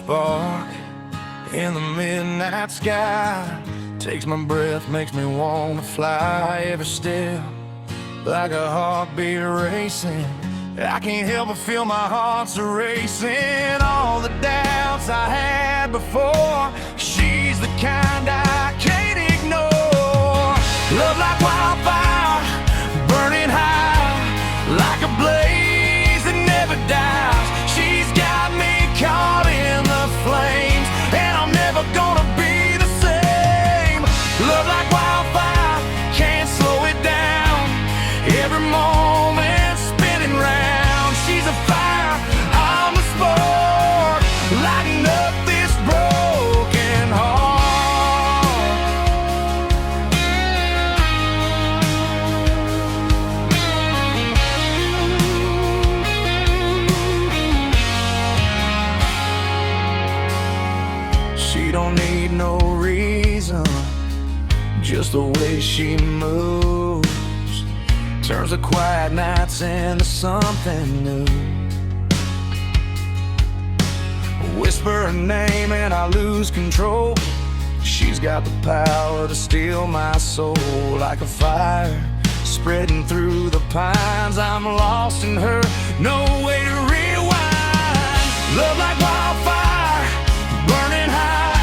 spark in the midnight sky. Takes my breath, makes me wanna fly. Every step like a heartbeat racing. I can't help but feel my heart's racing. All the doubts I had before, she's the kind I can't ignore. Love like wildfire, burning high, like a blaze that never dies. She's got me caught in the flames, and I'm never gonna be the same. Love like wildfire, can't slow it down. Every moment spinning round. She's a fire, I'm a spark, lighting up this broken heart. She don't need no reason, just the way she moves turns the quiet nights into something new. Whisper her name and I lose control. She's got the power to steal my soul. Like a fire spreading through the pines, I'm lost in her, no way to rewind. Love like wildfire, burning high,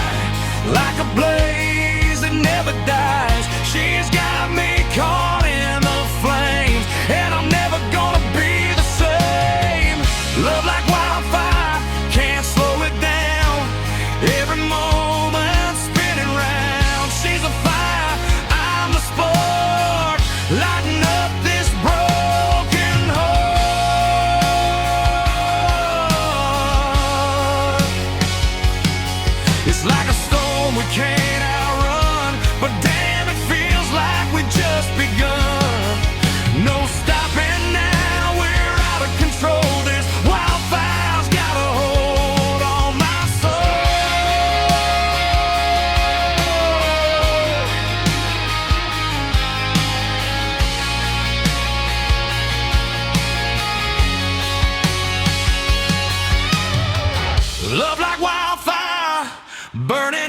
like a blaze that never dies. She's got me caught in the flames, and I'm never gonna be the same. Love like wildfire, can't slow it down. Every moment spinning round. She's a fire, I'm the spark, lighting up this broken heart. It's like a storm we can't outrun, but damn, it feels like we just begun. No stopping now, we're out of control. This wildfire's got a hold on my soul. Love like wildfire, burning